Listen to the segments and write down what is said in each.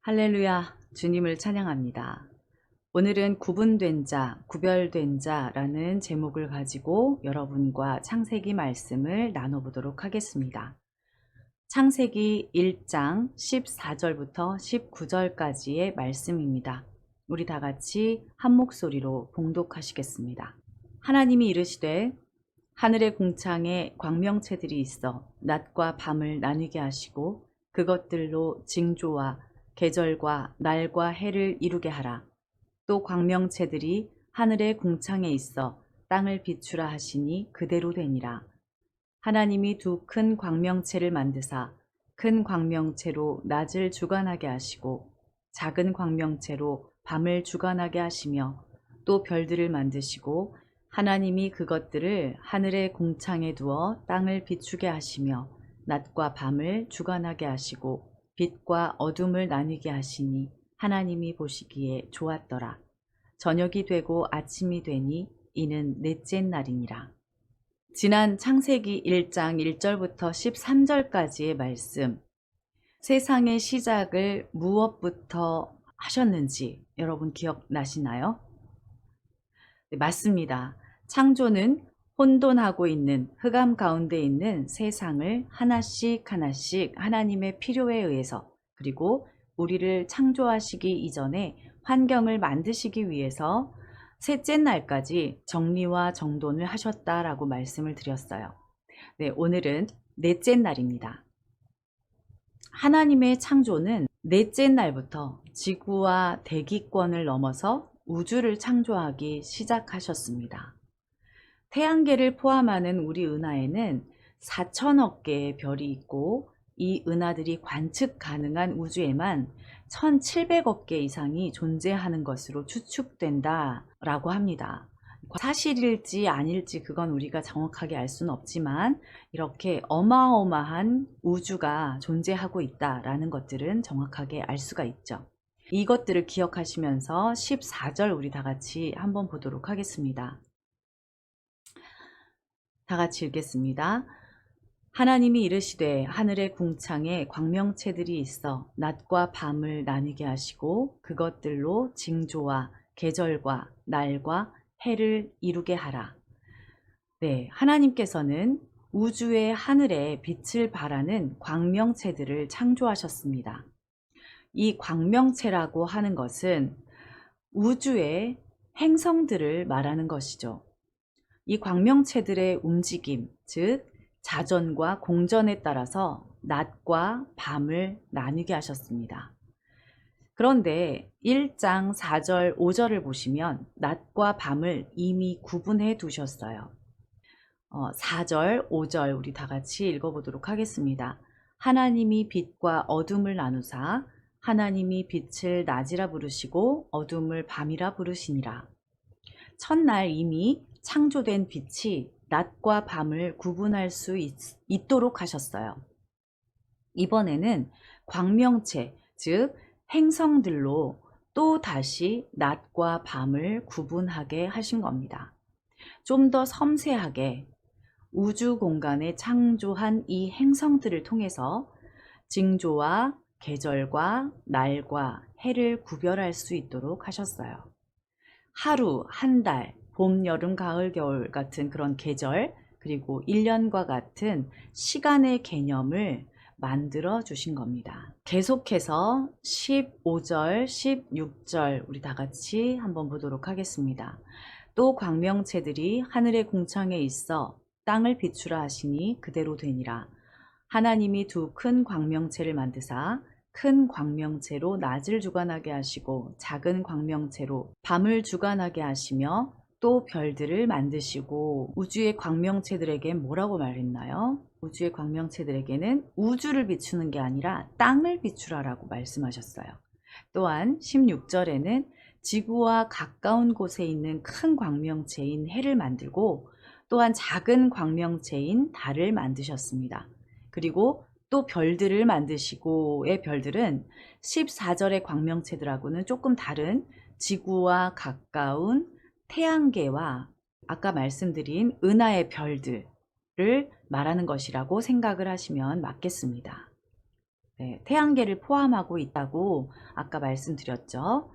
할렐루야, 주님을 찬양합니다. 오늘은 구분된 자, 구별된 자라는 제목을 가지고 여러분과 창세기 말씀을 나눠보도록 하겠습니다. 창세기 1장 14절부터 19절까지의 말씀입니다. 우리 다 같이 한 목소리로 봉독하시겠습니다. 하나님이 이르시되 하늘의 궁창에 광명체들이 있어 낮과 밤을 나누게 하시고 그것들로 징조와 계절과 날과 해를 이루게 하라. 또 광명체들이 하늘의 궁창에 있어 땅을 비추라 하시니 그대로 되니라. 하나님이 두 큰 광명체를 만드사 큰 광명체로 낮을 주관하게 하시고 작은 광명체로 밤을 주관하게 하시며 또 별들을 만드시고 하나님이 그것들을 하늘의 궁창에 두어 땅을 비추게 하시며 낮과 밤을 주관하게 하시고 빛과 어둠을 나뉘게 하시니 하나님이 보시기에 좋았더라. 저녁이 되고 아침이 되니 이는 넷째 날이니라. 지난 창세기 1장 1절부터 13절까지의 말씀, 세상의 시작을 무엇부터 하셨는지 여러분 기억나시나요? 네, 맞습니다. 창조는 혼돈하고 있는 흑암 가운데 있는 세상을 하나씩 하나씩 하나님의 필요에 의해서, 그리고 우리를 창조하시기 이전에 환경을 만드시기 위해서 셋째 날까지 정리와 정돈을 하셨다라고 말씀을 드렸어요. 네, 오늘은 넷째 날입니다. 하나님의 창조는 넷째 날부터 지구와 대기권을 넘어서 우주를 창조하기 시작하셨습니다. 태양계를 포함하는 우리 은하에는 4천억 개의 별이 있고 이 은하들이 관측 가능한 우주에만 1700억 개 이상이 존재하는 것으로 추측된다라고 합니다. 사실일지 아닐지 그건 우리가 정확하게 알 수는 없지만 이렇게 어마어마한 우주가 존재하고 있다라는 것들은 정확하게 알 수가 있죠. 이것들을 기억하시면서 14절 우리 다 같이 한번 보도록 하겠습니다. 다 같이 읽겠습니다. 하나님이 이르시되 하늘의 궁창에 광명체들이 있어 낮과 밤을 나누게 하시고 그것들로 징조와 계절과 날과 해를 이루게 하라. 네, 하나님께서는 우주의 하늘에 빛을 발하는 광명체들을 창조하셨습니다. 이 광명체라고 하는 것은 우주의 행성들을 말하는 것이죠. 이 광명체들의 움직임, 즉 자전과 공전에 따라서 낮과 밤을 나누게 하셨습니다. 그런데 1장 4절, 5절을 보시면 낮과 밤을 이미 구분해 두셨어요. 4절, 5절 우리 다 같이 읽어보도록 하겠습니다. 하나님이 빛과 어둠을 나누사 하나님이 빛을 낮이라 부르시고 어둠을 밤이라 부르시니라. 첫날 이미 창조된 빛이 낮과 밤을 구분할 수 있도록 하셨어요. 이번에는 광명체, 즉 행성들로 또 다시 낮과 밤을 구분하게 하신 겁니다. 좀 더 섬세하게 우주 공간에 창조한 이 행성들을 통해서 징조와 계절과 날과 해를 구별할 수 있도록 하셨어요. 하루, 한 달, 봄, 여름, 가을, 겨울 같은 그런 계절, 그리고 1년과 같은 시간의 개념을 만들어 주신 겁니다. 계속해서 15절, 16절 우리 다 같이 한번 보도록 하겠습니다. 또 광명체들이 하늘의 궁창에 있어 땅을 비추라 하시니 그대로 되니라. 하나님이 두 큰 광명체를 만드사 큰 광명체로 낮을 주관하게 하시고 작은 광명체로 밤을 주관하게 하시며 또 별들을 만드시고 우주의 광명체들에게 뭐라고 말했나요? 우주의 광명체들에게는 우주를 비추는 게 아니라 땅을 비추라라고 말씀하셨어요. 또한 16절에는 지구와 가까운 곳에 있는 큰 광명체인 해를 만들고 또한 작은 광명체인 달을 만드셨습니다. 그리고 또 별들을 만드시고의 별들은 14절의 광명체들하고는 조금 다른 지구와 가까운 태양계와 아까 말씀드린 은하의 별들을 말하는 것이라고 생각을 하시면 맞겠습니다. 네, 태양계를 포함하고 있다고 아까 말씀드렸죠.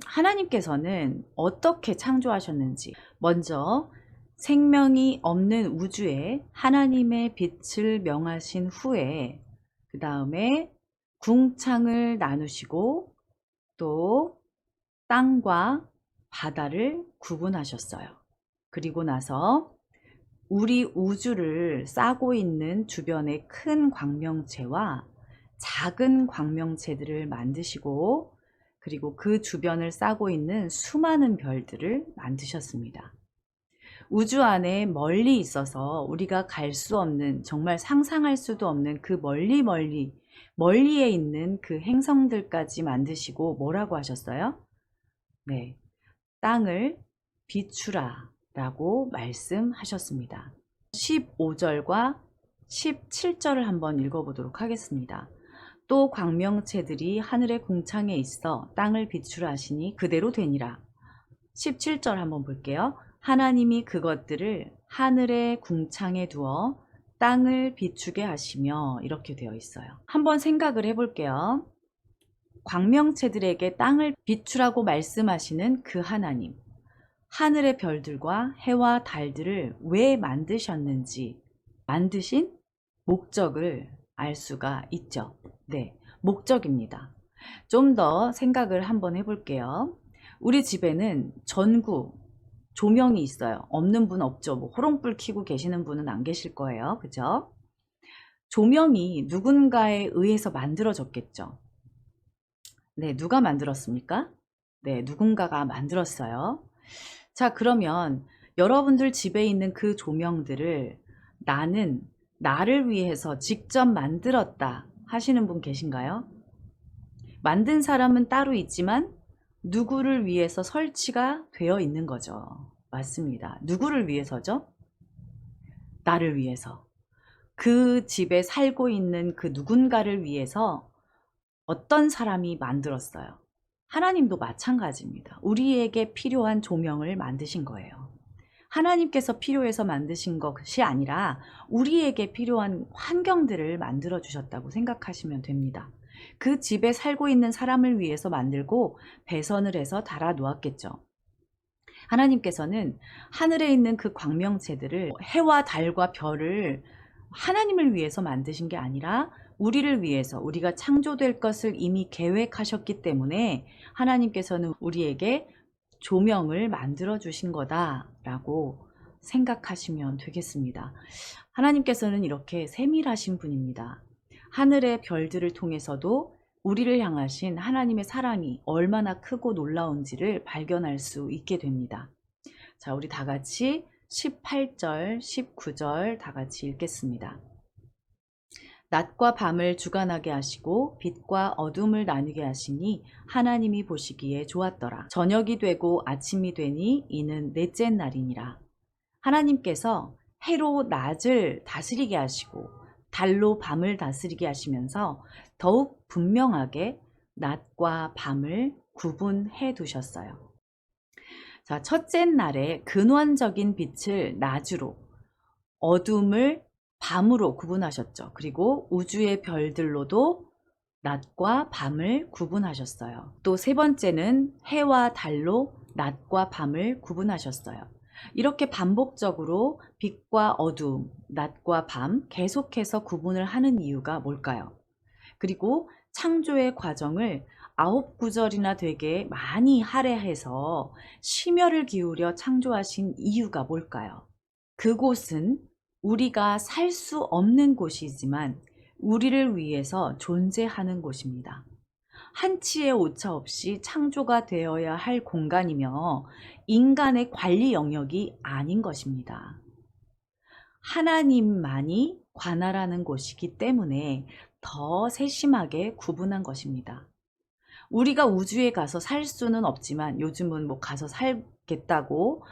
하나님께서는 어떻게 창조하셨는지, 먼저 생명이 없는 우주에 하나님의 빛을 명하신 후에 그 다음에 궁창을 나누시고 또 땅과 바다를 구분하셨어요. 그리고 나서 우리 우주를 싸고 있는 주변의 큰 광명체와 작은 광명체들을 만드시고, 그리고 그 주변을 싸고 있는 수많은 별들을 만드셨습니다. 우주 안에 멀리 있어서 우리가 갈 수 없는, 정말 상상할 수도 없는 그 멀리에 있는 그 행성들까지 만드시고 뭐라고 하셨어요? 네, 땅을 비추라 라고 말씀하셨습니다. 15절과 17절을 한번 읽어보도록 하겠습니다. 또 광명체들이 하늘의 궁창에 있어 땅을 비추라 하시니 그대로 되니라. 17절 한번 볼게요. 하나님이 그것들을 하늘의 궁창에 두어 땅을 비추게 하시며, 이렇게 되어 있어요. 한번 생각을 해볼게요. 광명체들에게 땅을 비추라고 말씀하시는 그 하나님, 하늘의 별들과 해와 달들을 왜 만드셨는지, 만드신 목적을 알 수가 있죠. 네, 목적입니다. 좀 더 생각을 한번 해볼게요. 우리 집에는 전구, 조명이 있어요. 없는 분 없죠. 뭐 호롱불 켜고 계시는 분은 안 계실 거예요. 그죠? 조명이 누군가에 의해서 만들어졌겠죠. 네, 누가 만들었습니까? 네, 누군가가 만들었어요. 자, 그러면 여러분들 집에 있는 그 조명들을 나는 나를 위해서 직접 만들었다 하시는 분 계신가요? 만든 사람은 따로 있지만 누구를 위해서 설치가 되어 있는 거죠. 맞습니다. 누구를 위해서죠? 나를 위해서. 그 집에 살고 있는 그 누군가를 위해서 어떤 사람이 만들었어요. 하나님도 마찬가지입니다. 우리에게 필요한 조명을 만드신 거예요. 하나님께서 필요해서 만드신 것이 아니라 우리에게 필요한 환경들을 만들어 주셨다고 생각하시면 됩니다. 그 집에 살고 있는 사람을 위해서 만들고 배선을 해서 달아 놓았겠죠. 하나님께서는 하늘에 있는 그 광명체들을, 해와 달과 별을 하나님을 위해서 만드신 게 아니라 우리를 위해서, 우리가 창조될 것을 이미 계획하셨기 때문에 하나님께서는 우리에게 조명을 만들어 주신 거다라고 생각하시면 되겠습니다. 하나님께서는 이렇게 세밀하신 분입니다. 하늘의 별들을 통해서도 우리를 향하신 하나님의 사랑이 얼마나 크고 놀라운지를 발견할 수 있게 됩니다. 자, 우리 다 같이 18절, 19절 다 같이 읽겠습니다. 낮과 밤을 주관하게 하시고 빛과 어둠을 나누게 하시니 하나님이 보시기에 좋았더라. 저녁이 되고 아침이 되니 이는 넷째 날이니라. 하나님께서 해로 낮을 다스리게 하시고 달로 밤을 다스리게 하시면서 더욱 분명하게 낮과 밤을 구분해 두셨어요. 자, 첫째 날에 근원적인 빛을 낮으로, 어둠을 밤으로 구분하셨죠. 그리고 우주의 별들로도 낮과 밤을 구분하셨어요. 또 세 번째는 해와 달로 낮과 밤을 구분하셨어요. 이렇게 반복적으로 빛과 어둠, 낮과 밤 계속해서 구분을 하는 이유가 뭘까요? 그리고 창조의 과정을 9구절이나 되게 많이 할애해서 심혈을 기울여 창조하신 이유가 뭘까요? 그곳은 우리가 살 수 없는 곳이지만 우리를 위해서 존재하는 곳입니다. 한치의 오차 없이 창조가 되어야 할 공간이며 인간의 관리 영역이 아닌 것입니다. 하나님만이 관할하는 곳이기 때문에 더 세심하게 구분한 것입니다. 우리가 우주에 가서 살 수는 없지만, 요즘은 뭐 가서 살겠다고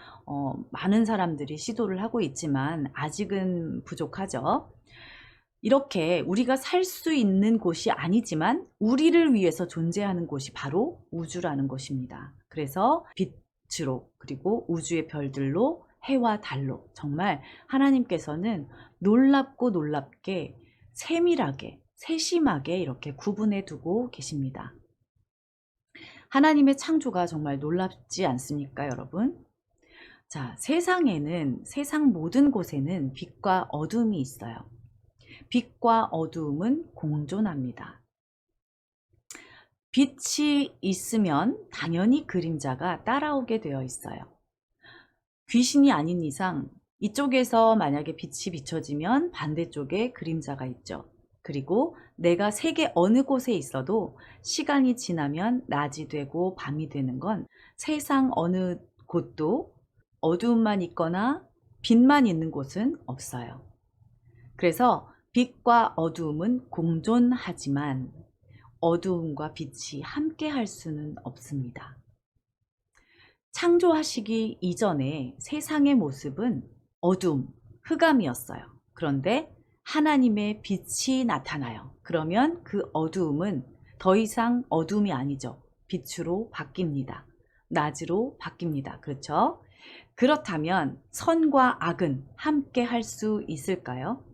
많은 사람들이 시도를 하고 있지만 아직은 부족하죠. 이렇게 우리가 살 수 있는 곳이 아니지만 우리를 위해서 존재하는 곳이 바로 우주라는 것입니다. 그래서 빛으로, 그리고 우주의 별들로, 해와 달로 정말 하나님께서는 놀랍고 놀랍게 세밀하게 세심하게 이렇게 구분해 두고 계십니다. 하나님의 창조가 정말 놀랍지 않습니까, 여러분? 자, 세상 모든 곳에는 빛과 어둠이 있어요. 빛과 어두움은 공존합니다. 빛이 있으면 당연히 그림자가 따라오게 되어 있어요. 귀신이 아닌 이상 이쪽에서 만약에 빛이 비춰지면 반대쪽에 그림자가 있죠. 그리고 내가 세계 어느 곳에 있어도 시간이 지나면 낮이 되고 밤이 되는 건 세상 어느 곳도 어두움만 있거나 빛만 있는 곳은 없어요. 그래서 빛과 어두움은 공존하지만 어두움과 빛이 함께 할 수는 없습니다. 창조하시기 이전에 세상의 모습은 어둠, 흑암이었어요. 그런데 하나님의 빛이 나타나요. 그러면 그 어두움은 더 이상 어둠이 아니죠. 빛으로 바뀝니다. 낮으로 바뀝니다. 그렇죠? 그렇다면 선과 악은 함께 할 수 있을까요?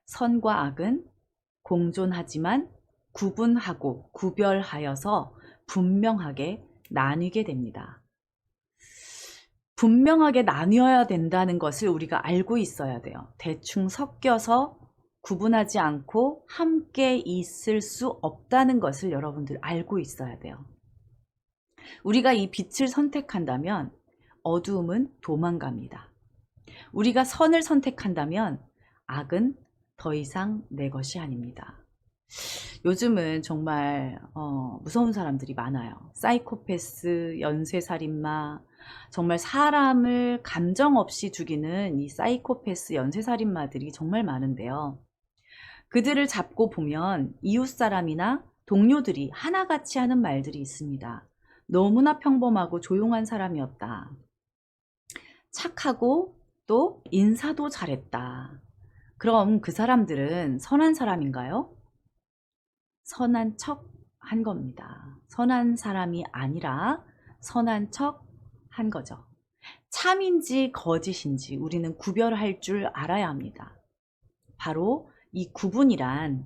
선과 악은 공존하지만 구분하고 구별하여서 분명하게 나뉘게 됩니다. 분명하게 나뉘어야 된다는 것을 우리가 알고 있어야 돼요. 대충 섞여서 구분하지 않고 함께 있을 수 없다는 것을 여러분들 알고 있어야 돼요. 우리가 이 빛을 선택한다면 어두움은 도망갑니다. 우리가 선을 선택한다면 악은 더 이상 내 것이 아닙니다. 요즘은 정말 무서운 사람들이 많아요. 사이코패스, 연쇄살인마, 정말 사람을 감정 없이 죽이는 이 사이코패스, 연쇄살인마들이 정말 많은데요. 그들을 잡고 보면 이웃사람이나 동료들이 하나같이 하는 말들이 있습니다. 너무나 평범하고 조용한 사람이었다. 착하고 또 인사도 잘했다. 그럼 그 사람들은 선한 사람인가요? 선한 척 한 겁니다. 선한 사람이 아니라 선한 척 한 거죠. 참인지 거짓인지 우리는 구별할 줄 알아야 합니다. 바로 이 구분이란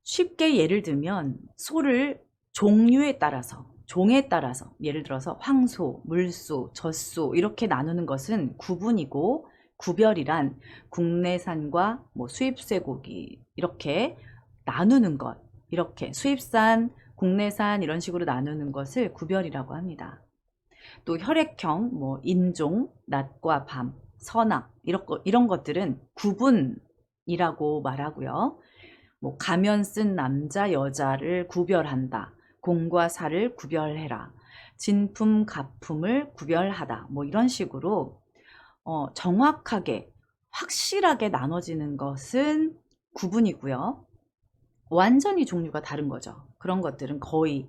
쉽게 예를 들면 소를 종류에 따라서 종에 따라서 예를 들어서 황소, 물소, 젖소 이렇게 나누는 것은 구분이고 구별이란 국내산과 수입 쇠고기 이렇게 나누는 것 이렇게 수입산, 국내산 이런 식으로 나누는 것을 구별이라고 합니다. 또 혈액형, 인종, 낮과 밤, 선악 이런 것들은 구분이라고 말하고요. 가면 쓴 남자, 여자를 구별한다. 공과 사를 구별해라. 진품, 가품을 구별하다. 이런 식으로 정확하게, 확실하게 나눠지는 것은 구분이고요. 완전히 종류가 다른 거죠. 그런 것들은 거의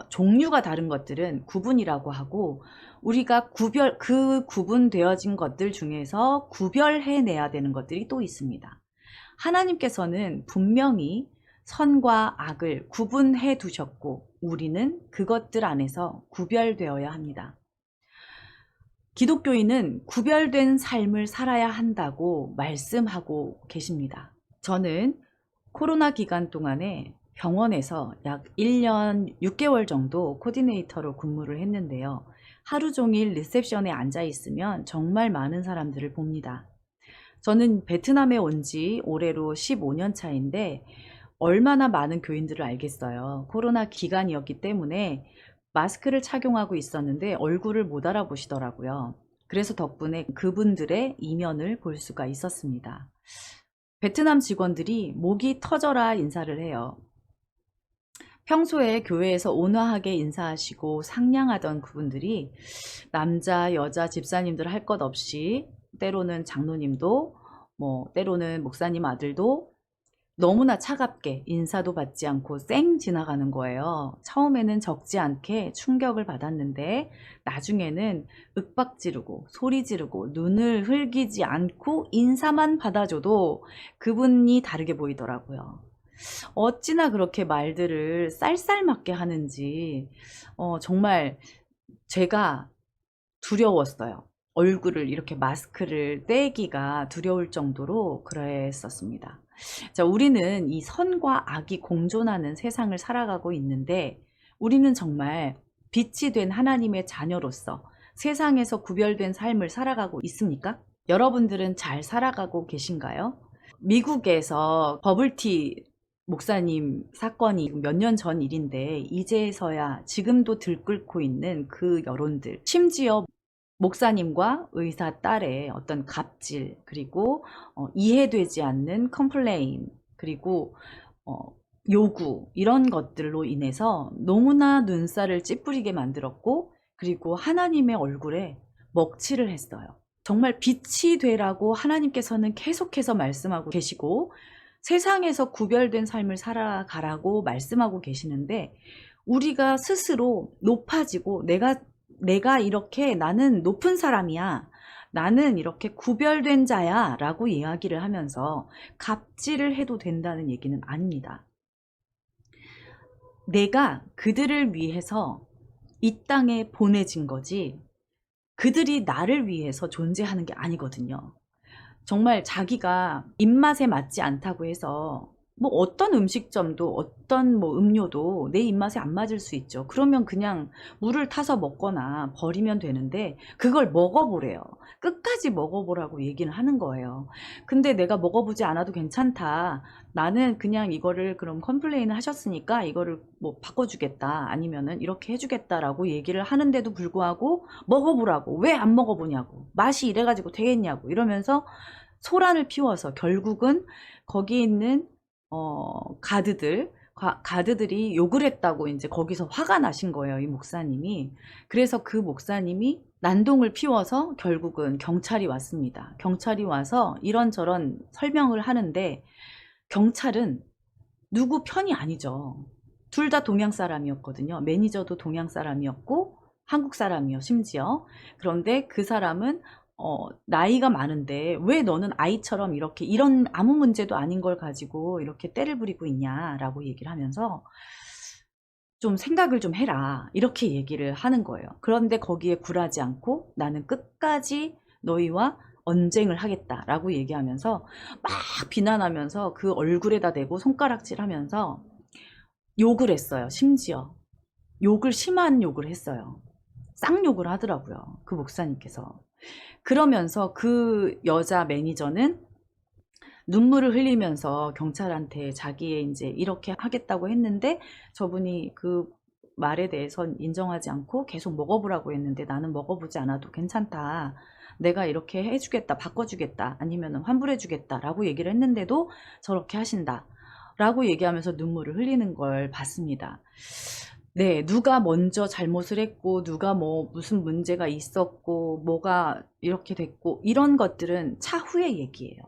종류가 다른 것들은 구분이라고 하고 우리가 그 구분되어진 것들 중에서 구별해내야 되는 것들이 또 있습니다. 하나님께서는 분명히 선과 악을 구분해 두셨고 우리는 그것들 안에서 구별되어야 합니다. 기독교인은 구별된 삶을 살아야 한다고 말씀하고 계십니다. 저는 코로나 기간 동안에 병원에서 약 1년 6개월 정도 코디네이터로 근무를 했는데요. 하루 종일 리셉션에 앉아 있으면 정말 많은 사람들을 봅니다. 저는 베트남에 온 지 올해로 15년 차인데 얼마나 많은 교인들을 알겠어요. 코로나 기간이었기 때문에 마스크를 착용하고 있었는데 얼굴을 못 알아보시더라고요. 그래서 덕분에 그분들의 이면을 볼 수가 있었습니다. 베트남 직원들이 목이 터져라 인사를 해요. 평소에 교회에서 온화하게 인사하시고 상냥하던 그분들이 남자, 여자, 집사님들 할 것 없이 때로는 장로님도 때로는 목사님 아들도 너무나 차갑게 인사도 받지 않고 쌩 지나가는 거예요. 처음에는 적지 않게 충격을 받았는데 나중에는 윽박 지르고 소리 지르고 눈을 흘기지 않고 인사만 받아줘도 그분이 다르게 보이더라고요. 어찌나 그렇게 말들을 쌀쌀맞게 하는지 정말 제가 두려웠어요. 얼굴을 이렇게 마스크를 떼기가 두려울 정도로 그랬었습니다. 자, 우리는 이 선과 악이 공존하는 세상을 살아가고 있는데 우리는 정말 빛이 된 하나님의 자녀로서 세상에서 구별된 삶을 살아가고 있습니까? 여러분들은 잘 살아가고 계신가요? 미국에서 버블티 목사님 사건이 몇 년 전 일인데 이제서야 지금도 들끓고 있는 그 여론들, 심지어 목사님과 의사 딸의 어떤 갑질, 그리고 이해되지 않는 컴플레인, 그리고 어, 요구, 이런 것들로 인해서 너무나 눈살을 찌푸리게 만들었고, 그리고 하나님의 얼굴에 먹칠을 했어요. 정말 빛이 되라고 하나님께서는 계속해서 말씀하고 계시고 세상에서 구별된 삶을 살아가라고 말씀하고 계시는데 우리가 스스로 높아지고 내가 이렇게 나는 높은 사람이야, 나는 이렇게 구별된 자야 라고 이야기를 하면서 갑질을 해도 된다는 얘기는 아닙니다. 내가 그들을 위해서 이 땅에 보내진 거지 그들이 나를 위해서 존재하는 게 아니거든요. 정말 자기가 입맛에 맞지 않다고 해서 뭐 어떤 음식점도 어떤 뭐 음료도 내 입맛에 안 맞을 수 있죠. 그러면 그냥 물을 타서 먹거나 버리면 되는데 그걸 먹어보래요. 끝까지 먹어보라고 얘기는 하는 거예요. 근데 내가 먹어보지 않아도 괜찮다. 나는 그냥 이거를 그럼 컴플레인을 하셨으니까 이거를 뭐 바꿔주겠다. 아니면은 이렇게 해주겠다라고 얘기를 하는데도 불구하고 먹어보라고. 왜 안 먹어보냐고. 맛이 이래가지고 되겠냐고. 이러면서 소란을 피워서 결국은 거기 있는 가드들이 욕을 했다고 이제 거기서 화가 나신 거예요, 이 목사님이. 그래서 그 목사님이 난동을 피워서 결국은 경찰이 왔습니다. 경찰이 와서 이런저런 설명을 하는데 경찰은 누구 편이 아니죠. 둘 다 동양 사람이었거든요. 매니저도 동양 사람이었고 한국 사람이요, 심지어. 그런데 그 사람은 나이가 많은데 왜 너는 아이처럼 이렇게 이런 아무 문제도 아닌 걸 가지고 이렇게 떼를 부리고 있냐라고 얘기를 하면서 좀 생각을 좀 해라 이렇게 얘기를 하는 거예요. 그런데 거기에 굴하지 않고 나는 끝까지 너희와 언쟁을 하겠다라고 얘기하면서 막 비난하면서 그 얼굴에다 대고 손가락질하면서 욕을 했어요. 심지어 심한 욕을 했어요. 쌍욕을 하더라고요. 그 목사님께서. 그러면서 그 여자 매니저는 눈물을 흘리면서 경찰한테 자기의 이제 이렇게 하겠다고 했는데 저분이 그 말에 대해선 인정하지 않고 계속 먹어보라고 했는데 나는 먹어보지 않아도 괜찮다. 내가 이렇게 해주겠다, 바꿔주겠다, 아니면 환불해주겠다 라고 얘기를 했는데도 저렇게 하신다. 라고 얘기하면서 눈물을 흘리는 걸 봤습니다. 네, 누가 먼저 잘못을 했고, 누가 뭐 무슨 문제가 있었고, 뭐가 이렇게 됐고, 이런 것들은 차후의 얘기예요.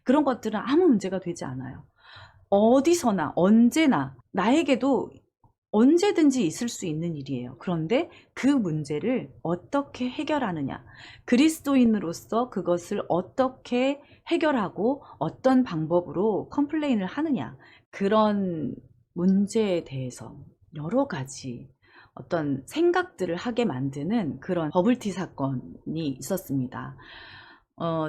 그런 것들은 아무 문제가 되지 않아요. 어디서나, 언제나, 나에게도 언제든지 있을 수 있는 일이에요. 그런데 그 문제를 어떻게 해결하느냐, 그리스도인으로서 그것을 어떻게 해결하고 어떤 방법으로 컴플레인을 하느냐, 그런 문제에 대해서 여러 가지 어떤 생각들을 하게 만드는 그런 버블티 사건이 있었습니다.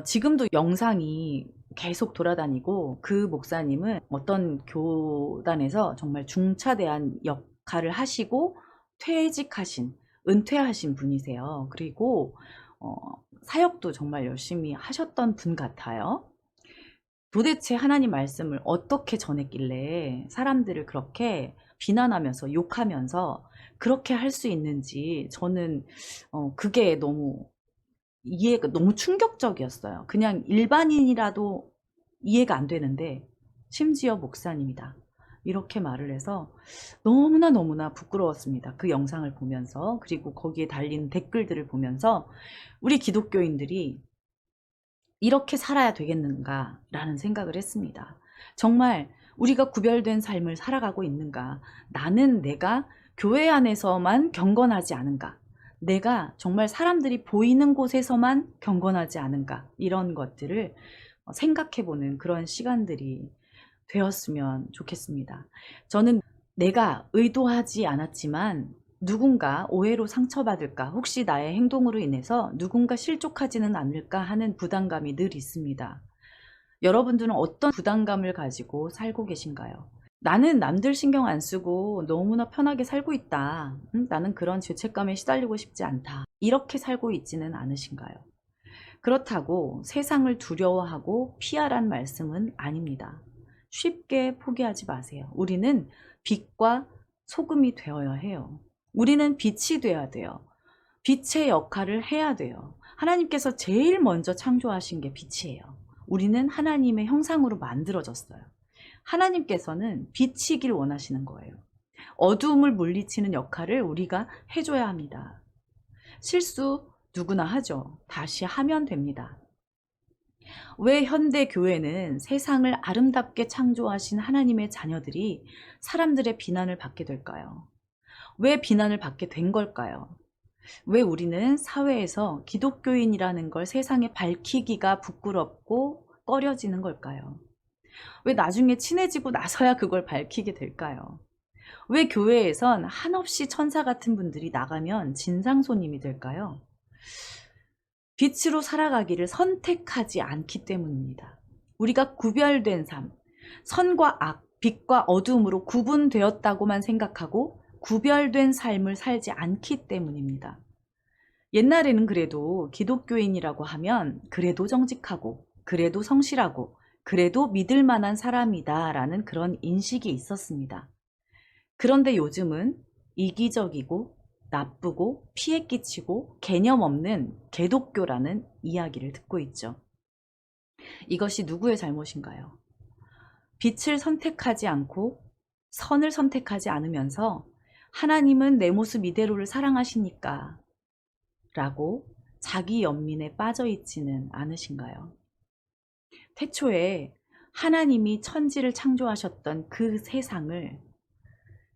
지금도 영상이 계속 돌아다니고 그 목사님은 어떤 교단에서 정말 중차대한 역할을 하시고 은퇴하신 분이세요. 그리고 사역도 정말 열심히 하셨던 분 같아요. 도대체 하나님 말씀을 어떻게 전했길래 사람들을 그렇게 비난하면서 욕하면서 그렇게 할 수 있는지 저는 그게 너무 이해가 너무 충격적이었어요. 그냥 일반인이라도 이해가 안 되는데 심지어 목사님이다. 이렇게 말을 해서 너무나 부끄러웠습니다. 그 영상을 보면서 그리고 거기에 달린 댓글들을 보면서 우리 기독교인들이 이렇게 살아야 되겠는가 라는 생각을 했습니다. 정말 우리가 구별된 삶을 살아가고 있는가? 나는 내가 교회 안에서만 경건하지 않은가? 내가 정말 사람들이 보이는 곳에서만 경건하지 않은가? 이런 것들을 생각해보는 그런 시간들이 되었으면 좋겠습니다. 저는 내가 의도하지 않았지만 누군가 오해로 상처받을까, 혹시 나의 행동으로 인해서 누군가 실족하지는 않을까 하는 부담감이 늘 있습니다. 여러분들은 어떤 부담감을 가지고 살고 계신가요? 나는 남들 신경 안 쓰고 너무나 편하게 살고 있다. 나는 그런 죄책감에 시달리고 싶지 않다. 이렇게 살고 있지는 않으신가요? 그렇다고 세상을 두려워하고 피하란 말씀은 아닙니다. 쉽게 포기하지 마세요. 우리는 빛과 소금이 되어야 해요. 우리는 빛이 되어야 돼요. 빛의 역할을 해야 돼요. 하나님께서 제일 먼저 창조하신 게 빛이에요. 우리는 하나님의 형상으로 만들어졌어요. 하나님께서는 빛이길 원하시는 거예요. 어두움을 물리치는 역할을 우리가 해줘야 합니다. 실수 누구나 하죠. 다시 하면 됩니다. 왜 현대 교회는 세상을 아름답게 창조하신 하나님의 자녀들이 사람들의 비난을 받게 될까요? 왜 비난을 받게 된 걸까요? 왜 우리는 사회에서 기독교인이라는 걸 세상에 밝히기가 부끄럽고 꺼려지는 걸까요? 왜 나중에 친해지고 나서야 그걸 밝히게 될까요? 왜 교회에선 한없이 천사 같은 분들이 나가면 진상 손님이 될까요? 빛으로 살아가기를 선택하지 않기 때문입니다. 우리가 구별된 삶, 선과 악, 빛과 어둠으로 구분되었다고만 생각하고 구별된 삶을 살지 않기 때문입니다. 옛날에는 그래도 기독교인이라고 하면 그래도 정직하고 그래도 성실하고 그래도 믿을 만한 사람이다 라는 그런 인식이 있었습니다. 그런데 요즘은 이기적이고 나쁘고 피해 끼치고 개념 없는 개독교라는 이야기를 듣고 있죠. 이것이 누구의 잘못인가요? 빛을 선택하지 않고 선을 선택하지 않으면서 하나님은 내 모습 이대로를 사랑하시니까 라고 자기 연민에 빠져 있지는 않으신가요? 태초에 하나님이 천지를 창조하셨던 그 세상을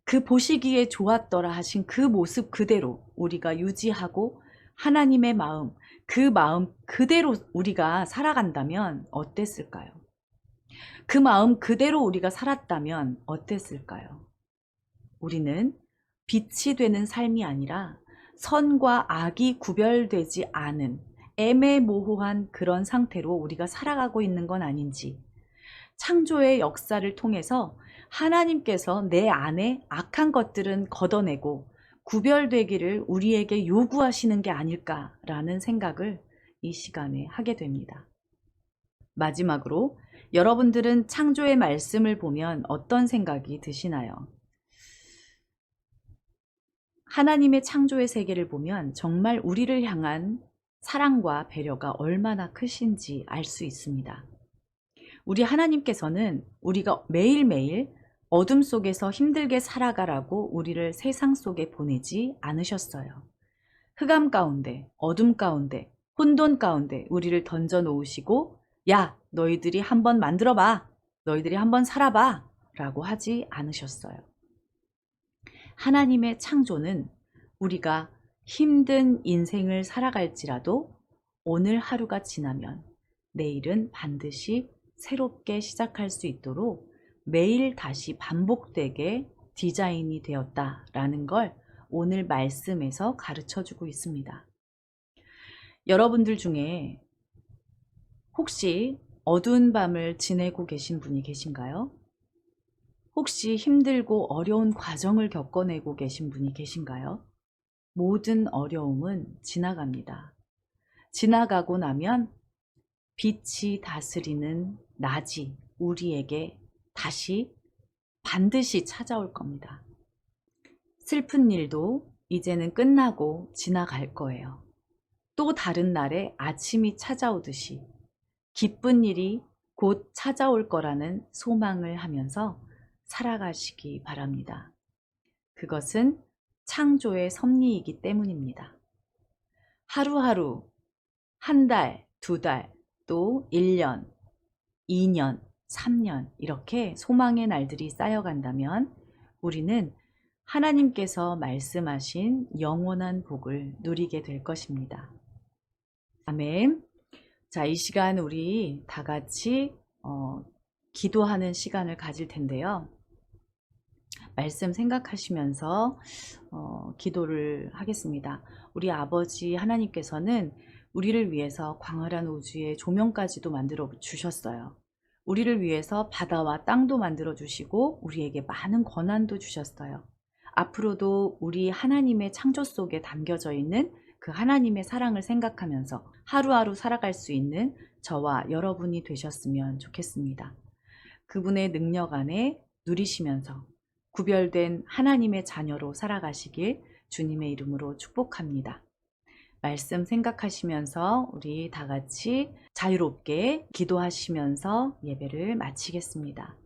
그 보시기에 좋았더라 하신 그 모습 그대로 우리가 유지하고 하나님의 마음, 그 마음 그대로 우리가 살아간다면 어땠을까요? 그 마음 그대로 우리가 살았다면 어땠을까요? 우리는 빛이 되는 삶이 아니라 선과 악이 구별되지 않은 애매모호한 그런 상태로 우리가 살아가고 있는 건 아닌지, 창조의 역사를 통해서 하나님께서 내 안에 악한 것들은 걷어내고 구별되기를 우리에게 요구하시는 게 아닐까라는 생각을 이 시간에 하게 됩니다. 마지막으로 여러분들은 창조의 말씀을 보면 어떤 생각이 드시나요? 하나님의 창조의 세계를 보면 정말 우리를 향한 사랑과 배려가 얼마나 크신지 알 수 있습니다. 우리 하나님께서는 우리가 매일매일 어둠 속에서 힘들게 살아가라고 우리를 세상 속에 보내지 않으셨어요. 흑암 가운데, 어둠 가운데, 혼돈 가운데 우리를 던져 놓으시고, 야, 너희들이 한번 만들어봐. 너희들이 한번 살아봐. 라고 하지 않으셨어요. 하나님의 창조는 우리가 힘든 인생을 살아갈지라도 오늘 하루가 지나면 내일은 반드시 새롭게 시작할 수 있도록 매일 다시 반복되게 디자인이 되었다라는 걸 오늘 말씀에서 가르쳐 주고 있습니다. 여러분들 중에 혹시 어두운 밤을 지내고 계신 분이 계신가요? 혹시 힘들고 어려운 과정을 겪어내고 계신 분이 계신가요? 모든 어려움은 지나갑니다. 지나가고 나면 빛이 다스리는 낮이 우리에게 다시 반드시 찾아올 겁니다. 슬픈 일도 이제는 끝나고 지나갈 거예요. 또 다른 날에 아침이 찾아오듯이 기쁜 일이 곧 찾아올 거라는 소망을 하면서 살아가시기 바랍니다. 그것은 창조의 섭리이기 때문입니다. 하루하루, 한 달, 두 달, 또 1년, 2년, 3년 이렇게 소망의 날들이 쌓여간다면 우리는 하나님께서 말씀하신 영원한 복을 누리게 될 것입니다. 아멘. 자, 이 시간 우리 다 같이 기도하는 시간을 가질 텐데요. 말씀 생각하시면서 기도를 하겠습니다. 우리 아버지 하나님께서는 우리를 위해서 광활한 우주의 조명까지도 만들어 주셨어요. 우리를 위해서 바다와 땅도 만들어 주시고 우리에게 많은 권한도 주셨어요. 앞으로도 우리 하나님의 창조 속에 담겨져 있는 그 하나님의 사랑을 생각하면서 하루하루 살아갈 수 있는 저와 여러분이 되셨으면 좋겠습니다. 그분의 능력 안에 누리시면서 구별된 하나님의 자녀로 살아가시길 주님의 이름으로 축복합니다. 말씀 생각하시면서 우리 다 같이 자유롭게 기도하시면서 예배를 마치겠습니다.